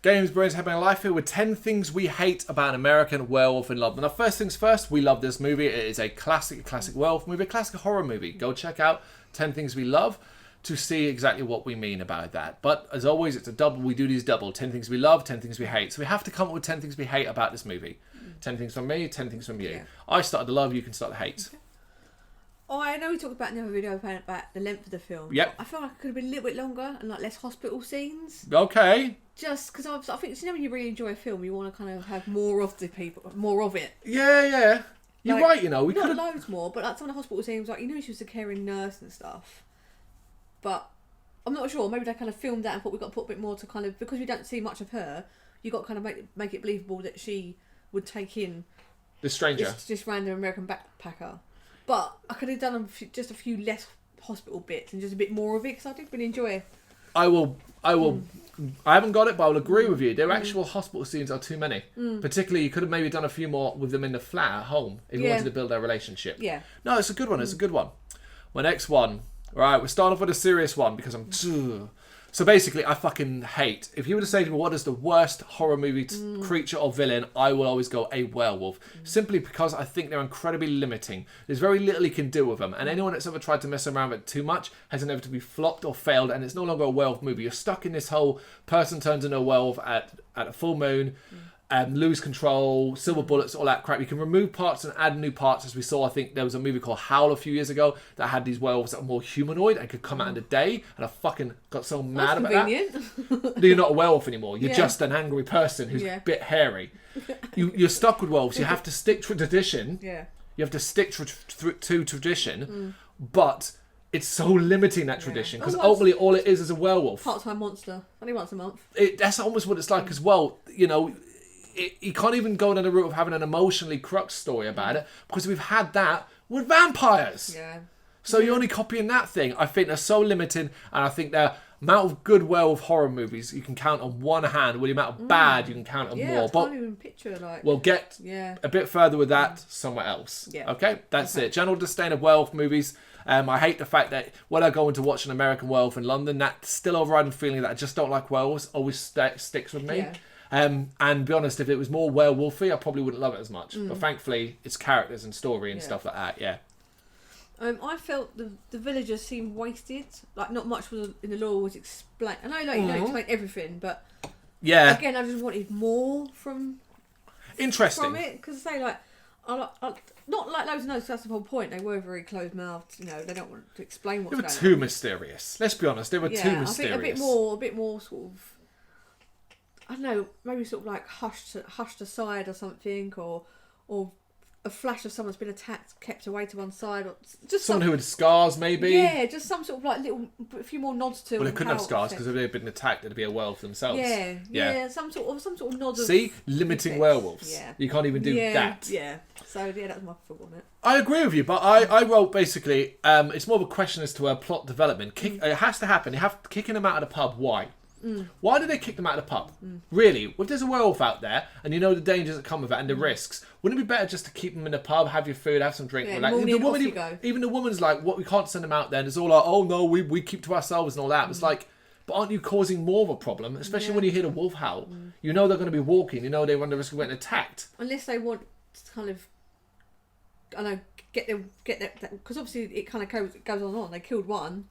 Games, Brrraaains A Head-Banging Life here with 10 things we hate about An American Werewolf in London. Now, first things first, we love this movie. It is a classic werewolf movie, a classic horror movie. Go check out 10 things we love to see exactly what we mean about that. But as always, it's a double. We do these double. 10 things we love, 10 things we hate. So we have to come up with 10 things we hate about this movie. 10 things from me, 10 things from you. Yeah. I started the love, you can start the hate. Okay. Oh, I know we talked about in the other video about the length of the film. Yep. I feel like it could have been a little bit longer and like less hospital scenes. Okay. Just because I think when you really enjoy a film, you want to kind of have more of the people, more of it. Yeah. You're Like, right, you know. We not could have... loads more, but like some of the hospital scenes, like, you know, she was a caring nurse and stuff. But I'm not sure. Maybe they kind of filmed that and thought we've got to put a bit more to kind of, because we don't see much of her, you got to kind of make it believable that she would take in The stranger. this random American backpacker. But I could have done just a few less hospital bits and just a bit more of it, because I did really enjoy it. I will. I haven't got it, but I'll agree with you. Their actual hospital scenes are too many. Particularly, you could have maybe done a few more with them in the flat at home if you wanted to build their relationship. Yeah. No, it's a good one. It's a good one. My next one. All right, we're starting off with a serious one because I'm... So basically, I fucking hate... If you were to say to me, what is the worst horror movie creature or villain, I will always go a werewolf. Simply because I think they're incredibly limiting. There's very little you can do with them. And anyone that's ever tried to mess around with it too much has inevitably flopped or failed. And it's no longer a werewolf movie. You're stuck in this whole person turns into a werewolf at a full moon. Lose control, silver bullets, all that crap. You can remove parts and add new parts, as we saw. I think there was a movie called Howl a few years ago that had these werewolves that were more humanoid and could come out in the day. And I fucking got so mad about that. You're not a werewolf anymore. You're just an angry person who's a bit hairy. You're stuck with werewolves. You have to stick to tradition. Yeah. You have to stick to tradition, but it's so limiting that tradition because ultimately all it is a werewolf. Part-time monster. Only once a month. That's almost what it's like as well. You know. You can't even go down the route of having an emotionally crux story about it because we've had that with vampires. Yeah. So you're only copying that thing. I think they're so limiting, and I think the amount of good werewolf horror movies you can count on one hand, with the amount of bad you can count on more. I can't even picture like. We'll get a bit further with that somewhere else. Yeah. Okay, that's it. General disdain of werewolf movies. I hate the fact that when I go in to watch An American Werewolf in London, that still overriding feeling that I just don't like werewolves always sticks with me. Yeah. And be honest, if it was more werewolfy, I probably wouldn't love it as much. But thankfully, it's characters and story and stuff like that. Yeah. I felt the villagers seemed wasted. Like not much was in the lore was explained. I know, like you don't explain everything, but again, I just wanted more from it because say like I not like loads of notes. That's the whole point. They were very closed-mouthed. You know, they don't want to explain what's going on. They were too mysterious. Let's be honest, they were too mysterious. I think a bit more sort of. I don't know, maybe sort of like hushed aside or something, or a flash of someone's been attacked, kept away to one side, or just someone who had scars, maybe. Yeah, just some sort of like a few more nods to. Well, they couldn't have scars because if they'd been attacked, it'd be a werewolf themselves. Yeah, some sort of nod. See, limiting werewolves. Yeah, you can't even do that. Yeah. So that was my thought on it. I agree with you, but I wrote basically, it's more of a question as to plot development. It has to happen. You have kicking them out of the pub. Why? Why did they kick them out of the pub? Really? If there's a werewolf out there and you know the dangers that come with it and the risks, wouldn't it be better just to keep them in the pub, have your food, have some drink? Yeah, even the woman's like, "What? We can't send them out there." And it's all like, "Oh no, we keep to ourselves and all that." It's like, but aren't you causing more of a problem? Especially when you hear the wolf howl. You know they're going to be walking. You know they run the risk of getting attacked. Unless they want to kind of, I don't know, get that because obviously it kind of goes on and on. They killed one.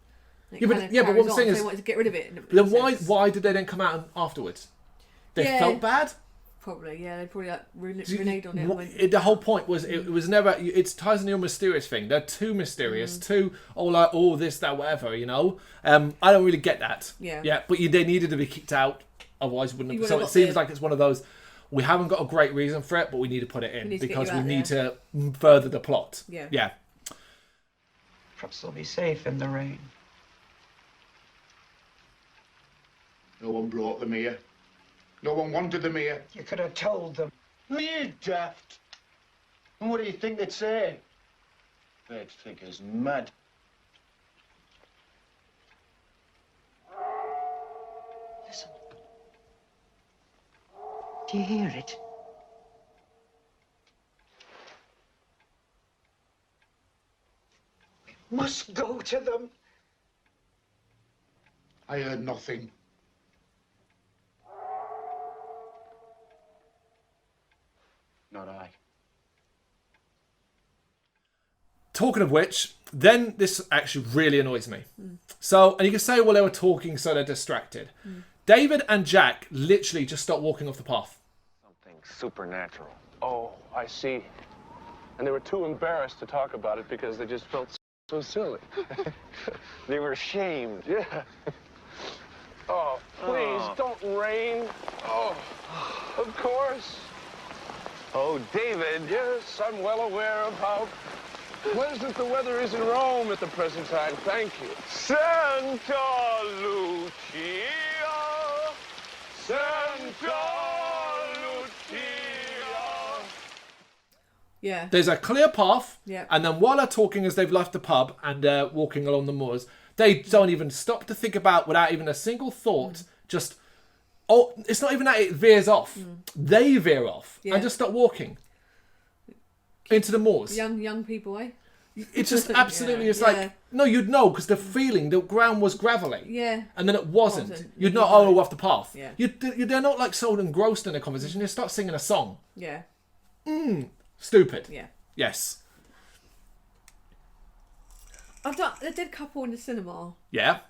But what I'm saying is, they wanted to get rid of it. Then why did they then come out afterwards? They felt bad. Probably, yeah. They probably like reneged on it. The whole point was it was never. It ties into your mysterious thing. They're too mysterious, too this, that, whatever. You know. I don't really get that. Yeah. Yeah, but they needed to be kicked out, otherwise wouldn't have. So it seems like it's one of those. We haven't got a great reason for it, but we need to put it in because we need to further the plot. Yeah. Yeah. Perhaps they'll be safe in the rain. No one brought them here. No one wanted them here. You could have told them. Are you daft? And what do you think they'd say? They'd think us mad. Listen. Do you hear it? We must go to them. I heard nothing. Talking of which, then this actually really annoys me. So, and you can say, well, they were talking, so they're distracted. David and Jack literally just stopped walking off the path. Something supernatural. Oh, I see. And they were too embarrassed to talk about it because they just felt so silly. They were ashamed. Yeah. Oh, please, don't rain. Oh, of course. Oh, David. Yes, I'm well aware of how pleasant the weather is in Rome at the present time. Thank you. Santa Lucia. Santa Lucia. Yeah. There's a clear path, Yeah. and then while they're talking as they've left the pub and they're walking along the moors, they don't even stop to think about, without even a single thought, just, oh, it's not even that it veers off. They veer off and just start walking into the moors. Young people, eh? It's just absolutely, it's like, no, you'd know, because the feeling, the ground was gravelly. Yeah. And then it wasn't. Wasn't. You'd know, oh, we're off the path. Yeah. They're not like so engrossed in the conversation, they start singing a song. Yeah. Stupid. Yeah. Yes. The dead couple in the cinema, Yeah.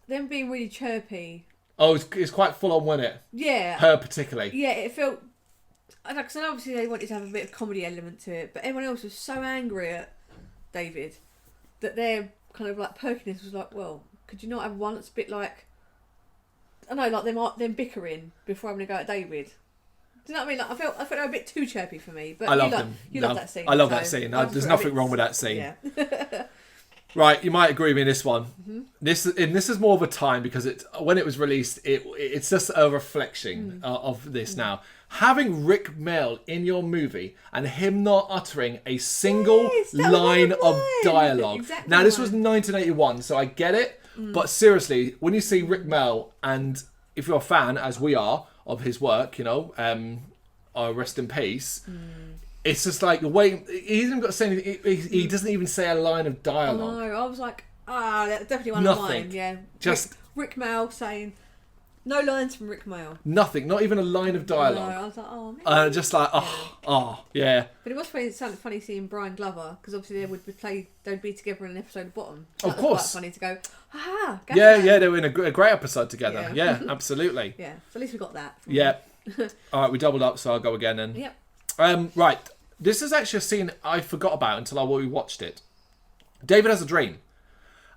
them being really chirpy. Oh, it's quite full on, wasn't it? Yeah. Her particularly. Yeah, it felt... Because obviously they wanted to have a bit of comedy element to it, but everyone else was so angry at David that their kind of like perkiness was like, well, could you not have one that's a bit like... I know, like them bickering before having a go at David. Do you know what I mean? Like, I felt they were a bit too chirpy for me. But I love them. You love that scene. I love that scene. There's nothing wrong with that scene. Yeah. Right, you might agree with me in this one. This is more of a time, because when it was released, it's just a reflection of this now. Having Rick Mail in your movie and him not uttering a single line of dialogue. Exactly now, this was 1981, so I get it. But seriously, when you see Rick Mail, and if you're a fan, as we are, of his work, rest in peace. It's just like you're waiting. He hasn't got to say anything. He doesn't even say a line of dialogue. No, I was like, that's definitely one Nothing. of mine. Yeah, Just Rick Mail saying no lines from Rick Mail. nothing. Not even a line of dialogue. No, I was like, oh man. Just like, yeah. But it was funny seeing Brian Glover, because obviously they'd be together in an episode of Bottom. So Of that was course. quite funny to go, aha. Yeah, they were in a great episode together. Yeah. Yeah, absolutely. Yeah, so at least we got that. Yeah. All right, we doubled up, so I'll go again then. Yep. Right. This is actually a scene I forgot about until we watched it. David has a dream.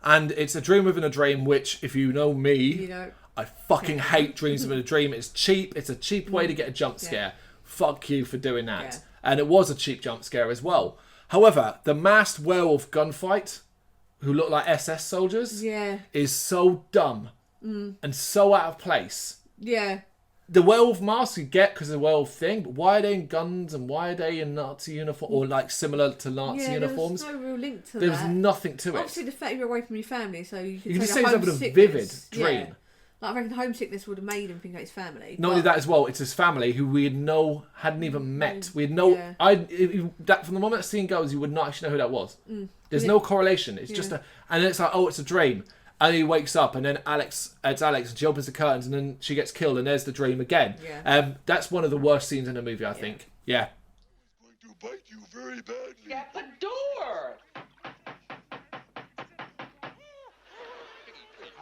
And it's a dream within a dream, which, if you know me, I fucking hate dreams within a dream. It's cheap. It's a cheap way to get a jump scare. Fuck you for doing that. Yeah. And it was a cheap jump scare as well. However, the masked werewolf gunfight, who look like SS soldiers, is so dumb and so out of place. Yeah. The werewolf masks you get because of the werewolf thing, but why are they in guns and why are they in Nazi uniform or like similar to Nazi uniforms? There was no real link to There that. was nothing to it. Obviously, the fact you're away from your family, so you can just take say a it's a homesickness. vivid dream. Yeah. Like, I reckon homesickness would have made him think about his family. Not only that as well, it's his family who we hadn't even met. We had no, that from the moment that scene goes, you would not actually know who that was. There's no correlation. It's just and it's like, oh, it's a dream. And he wakes up, and then it's Alex, and she opens the curtains, and then she gets killed, and there's the dream again. Yeah. That's one of the worst scenes in the movie, I think. Yeah. Going to bite you very badly. Get the door!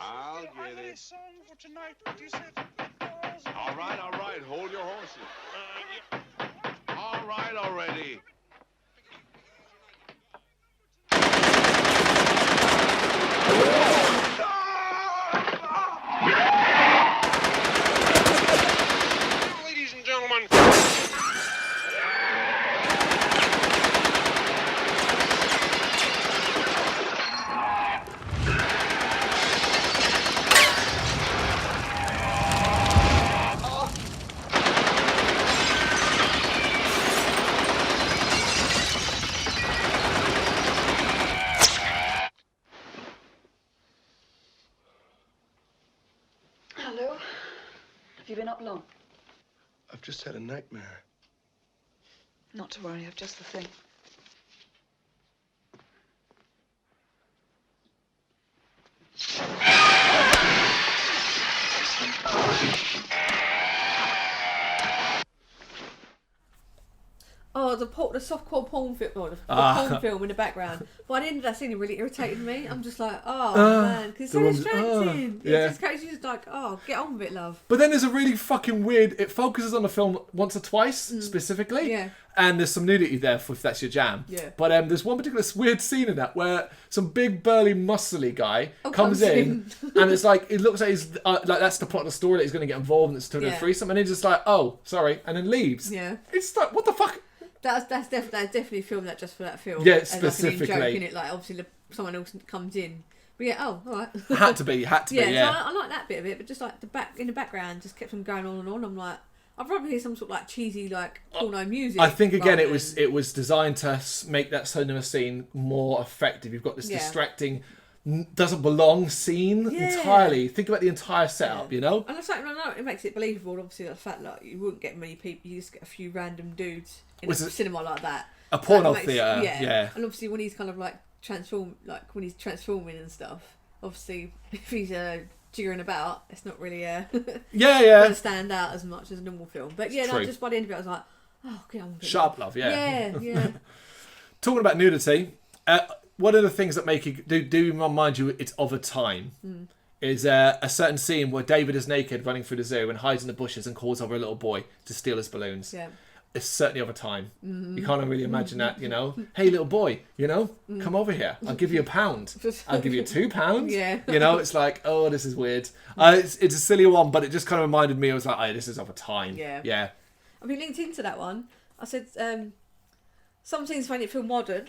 I'll get it. Song for tonight. What do you say? All right. Hold your horses. All right already. Ladies and gentlemen. Hello? Have you been up long? I've just had a nightmare. Not to worry, I've just the thing. the softcore porn film, or the porn film in the background. By the end of that scene, it really irritated me. I'm just like, oh man, because it's so distracting. It's just like, oh, get on with it, love. But then there's a really fucking weird. It focuses on the film once or twice specifically. Yeah. And there's some nudity there if that's your jam. Yeah. But there's one particular weird scene in that where some big burly muscly guy comes in and it's like it looks like he's like that's the plot of the story that he's going to get involved in this turn of threesome and he's just like, oh sorry, and then leaves. Yeah. It's like, what the fuck? That's definitely filmed that just for that film. Yeah, as specifically. like an in-joke, innit? Like obviously someone else comes in. But yeah, oh, all right. Had to be. Yeah. So I like that bit of it, but just like in the background just kept on going on and on. I'm like, I'd rather hear some sort of like cheesy like porno music. I think again it was designed to make that cinema scene more effective. You've got this distracting, doesn't belong scene entirely. Think about the entire setup, you know. And it's like, no, it makes it believable. Obviously, the fact that you wouldn't get many people, you just get a few random dudes in a cinema like that. A porno theatre, yeah. And obviously, when he's kind of like when he's transforming and stuff. Obviously, if he's jiggering about, it's not really going to stand out as much as a normal film. But yeah, no, just by the end of it, I was like, oh, get on with it. Shut up, love. Yeah. Talking about nudity, one of the things that make you do remind you it's of a time is a certain scene where David is naked running through the zoo and hides in the bushes and calls over a little boy to steal his balloons. Yeah. It's certainly of a time. You can't really imagine that, you know. Hey, little boy, you know, come over here. I'll give you £1. I'll give you £2. Yeah. You know, it's like, oh, this is weird. It's a silly one, but it just kind of reminded me. I was like, oh, this is of a time. Yeah. I've been linked into that one. I said some things find it feel modern,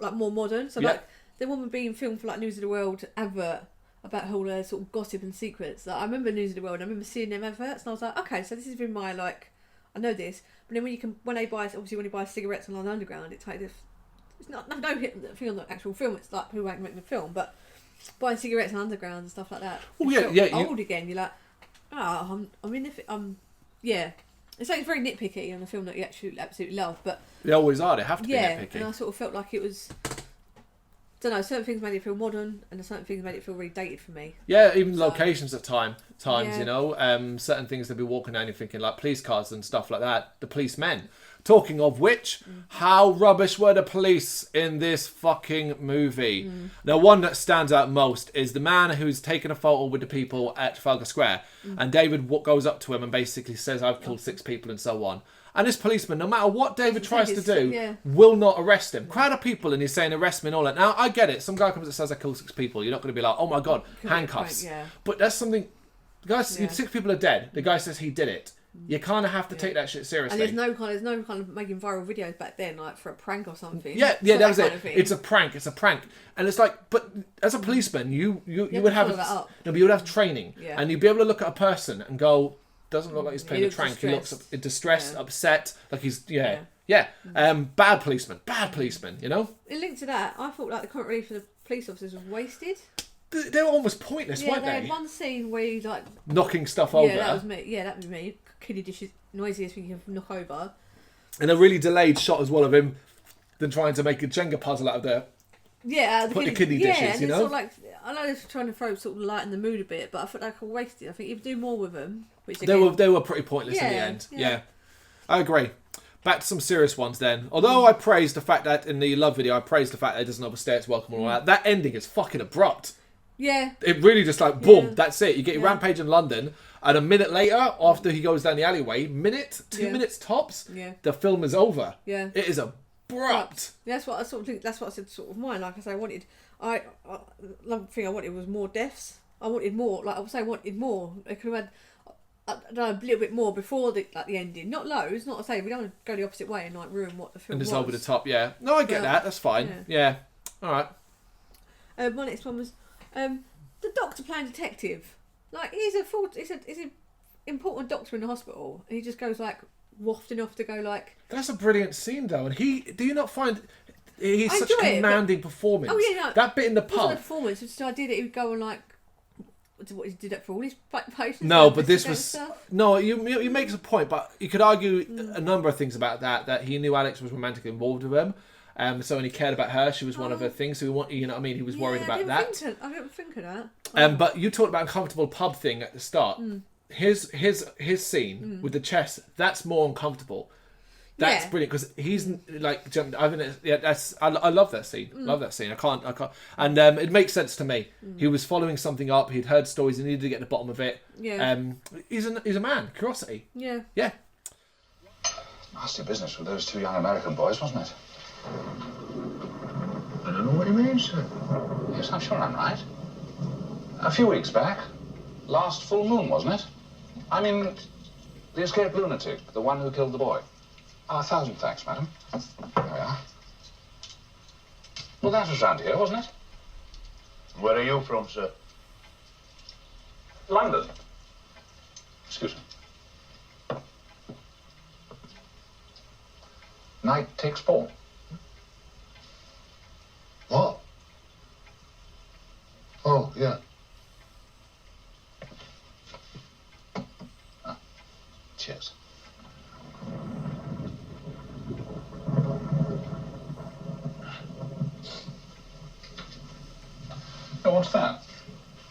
like more modern. So like the woman being filmed for like News of the World advert about all their sort of gossip and secrets. Like, I remember News of the World. I remember seeing them adverts, and I was like, okay, so this has been my like. I know this, but then when you buy cigarettes on the underground, it's like this. It's not no hit thing on the actual film. It's like who ain't making the film, but buying cigarettes on underground and stuff like that. Oh yeah. Old again. You're like, It's like it's very nitpicky on a film that you actually absolutely love, but they always are. They have to be nitpicky. And I sort of felt like it was. Don't know, certain things made it feel modern and certain things made it feel really dated for me. Yeah, even locations at times, you know. Certain things they'll be walking down and thinking like police cars and stuff like that. The policemen. Talking of which, how rubbish were the police in this fucking movie? Now, one that stands out most is the man who's taken a photo with the people at Trafalgar Square. And David goes up to him and basically says, I've killed 6 people and so on. And this policeman, no matter what David tries to do, will not arrest him. Crowd of people, and he's saying arrest me and all that. Now, I get it. Some guy comes and says I killed 6 people. You're not going to be like, oh my God, handcuffs. But that's something... The guy, 6 people are dead. The guy says he did it. You kind of have to take that shit seriously. And there's no kind of making viral videos back then, like for a prank or something. Yeah, that was it. It's a prank. And it's like, but as a policeman, you would have training, and you'd be able to look at a person and go, doesn't look like he's playing a prank. He looks distressed, upset, like he's bad policeman. You know. In link to that, I thought like the comic relief for the police officers was wasted. They were almost pointless, weren't they? They had one scene where he's like knocking stuff over. Yeah, that was me. Yeah, that was me. Kiddie dishes, noisiest thing you can knock over. And a really delayed shot as well of him than trying to make a Jenga puzzle out of the kidney dishes, you know. Sort of like, I know they're trying to throw sort of light in the mood a bit, but I felt like I wasted. I think you do more with them. Which again, they were pretty pointless in the end. Yeah, I agree. Back to some serious ones then. Although I praised the fact that in the love video, I praised the fact that it doesn't overstay its welcome and all that. That ending is fucking abrupt. Yeah. It really just like, boom, that's it. You get your rampage in London, and a minute later, after he goes down the alleyway, 2 minutes tops, the film is over. Yeah. It is abrupt. Yeah, that's what I sort of think, that's what I said sort of mine. Like I say, the thing I wanted was more deaths. I wanted more, like I was saying, I wanted more. I could have had a little bit more before the ending. Not loads, not to say, we don't want to go the opposite way and like ruin what the film was. And just over the top, yeah. No, I get that, that's fine. Yeah. Alright. My next one was the doctor playing detective. Like he's an important doctor in the hospital, and he just goes like wafting off to go like. That's a brilliant scene though, and do you not find he's such a commanding performance? Oh yeah, no, that bit in the pub. It wasn't a performance. It's just the idea that he would go and like. What he did that for all his patients? No, but this was stuff? No. You make a point, but you could argue a number of things about that. That he knew Alex was romantically involved with him. So when he cared about her, she was one of her things. So you know what I mean? He was worried about that. I didn't think of that. But you talked about uncomfortable pub thing at the start. His scene with the chest, that's more uncomfortable. That's brilliant because he's like jumped. I mean, I love that scene. Love that scene. I can't. And it makes sense to me. He was following something up. He'd heard stories. He needed to get to the bottom of it. Yeah. He's a man. Curiosity. Yeah. Yeah. Nasty business with those two young American boys, wasn't it? I don't know what he means, sir. Yes, I'm sure I'm right. A few weeks back. Last full moon, wasn't it? I mean, the escaped lunatic, the one who killed the boy. 1,000 thanks, madam. There we are. Well, that was round here, wasn't it? Where are you from, sir? London. Excuse me. Night takes Paul. What? Oh, yeah. Cheers. Oh, what's that?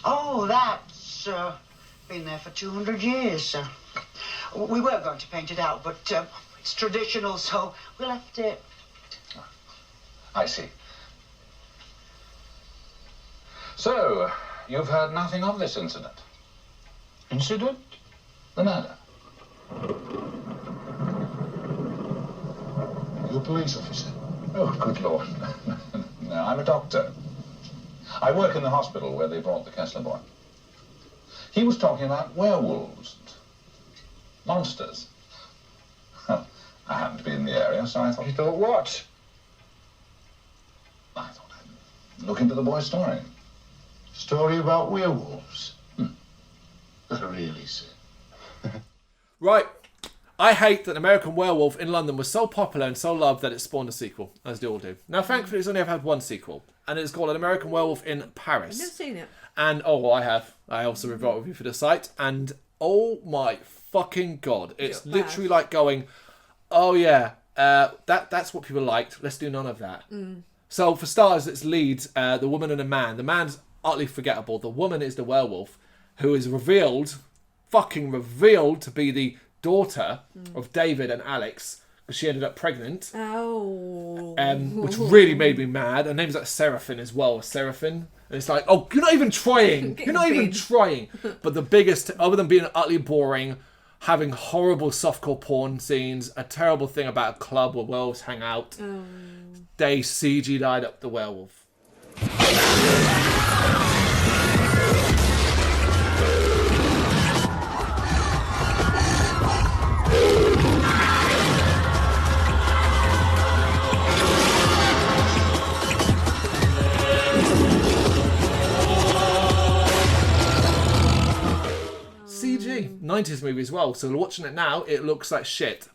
Oh, that's been there for 200 years, sir. We were going to paint it out, but it's traditional, so we left it. I see. So, you've heard nothing of this incident? Incident? The murder? You a police officer? Oh, good Lord. No, I'm a doctor. I work in the hospital where they brought the Kessler boy. He was talking about werewolves, monsters. I happened to be in the area, so I thought... You thought what? I thought I'd look into the boy's story. Story about werewolves? Really, sir? Right. I hate that American Werewolf in London was so popular and so loved that it spawned a sequel, as they all do. Now, thankfully, it's only ever had one sequel, and it's called An American Werewolf in Paris. I've never seen it. And, I have. I also reviewed a review for the site, and oh my fucking God. It's literally like going, oh yeah, that's what people liked. Let's do none of that. So, for starters, it's leads, the woman and the man. The man's utterly forgettable. The woman is the werewolf, who is fucking revealed to be the daughter of David and Alex, because she ended up pregnant. Oh. Which really made me mad. Her name's like Seraphine as well. Seraphine. And it's like, oh, you're not even trying. You're not even trying. But the biggest, other than being utterly boring, having horrible softcore porn scenes, a terrible thing about a club where werewolves hang out, they CG'd up the werewolf. CG, 90s movie as well. So watching it now, it looks like shit.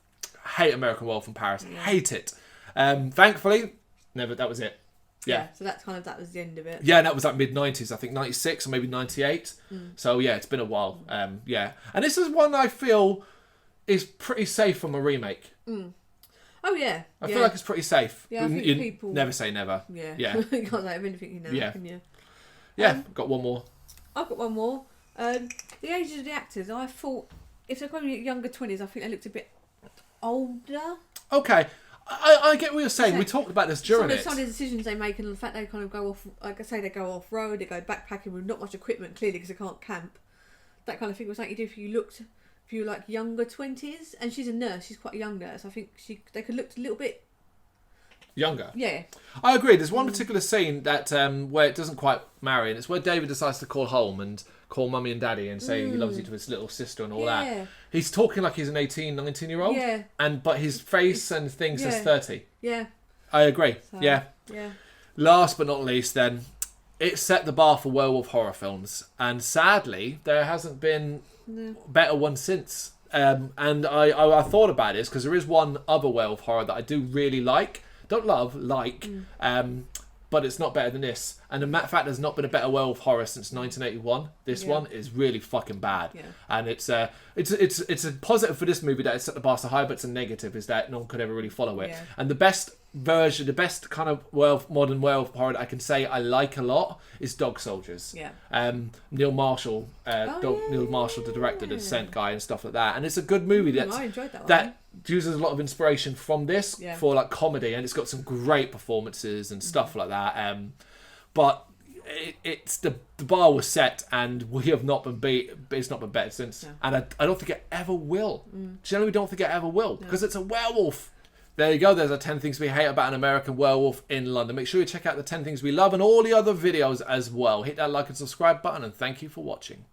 Hate American Werewolf in Paris. Hate it. Thankfully, never. That was it. Yeah. So that was the end of it. Yeah, and that was like mid-90s. I think 96 or maybe 98. So yeah, it's been a while. Yeah. And this is one I feel is pretty safe from a remake. Oh yeah. I feel like it's pretty safe. Yeah, I think you people... never say never. Yeah. Yeah. You can't say anything now, can you? Yeah, got one more. I've got one more. The ages of the actors, I thought, if they're probably younger 20s, I think they looked a bit older. Okay. I get what you're saying. We talked about this during Some of the decisions they make, and the fact they kind of go off, like I say, they go off road, they go backpacking with not much equipment, clearly, because they can't camp. That kind of thing was like you do if you were like younger 20s, and she's a nurse, she's quite younger, so I think they could look a little bit younger. Yeah. I agree. There's one particular scene that where it doesn't quite marry, and it's where David decides to call home and call mummy and daddy and say he loves you to his little sister and all that. He's talking like he's an 18, 19-year-old. Yeah. But his face and thing says 30. Yeah. I agree. So, yeah. Yeah. Last but not least then, it set the bar for werewolf horror films. And sadly, there hasn't been better one since. And I thought about this because there is one other werewolf horror that I do really like. Don't love, like. But it's not better than this. And the fact there's not been a better werewolf horror since 1981. This one is really fucking bad. Yeah. And it's a positive for this movie that it set the bar so high, but it's a negative is that no one could ever really follow it. Yeah. And the best version, the best kind of modern werewolf horror that I can say I like a lot is Dog Soldiers. Yeah. Neil Marshall, Neil Marshall, the director, the Descent guy, and stuff like that. And it's a good movie I enjoyed that one. that uses a lot of inspiration from this for like comedy, and it's got some great performances and stuff like that. But it's the bar was set, and we have not been beat. It's not been better since, and I don't think it ever will. Generally, don't think it ever will because it's a werewolf. There you go. There's a 10 things we hate about An American Werewolf in London. Make sure you check out the 10 things we love and all the other videos as well. Hit that like and subscribe button, and thank you for watching.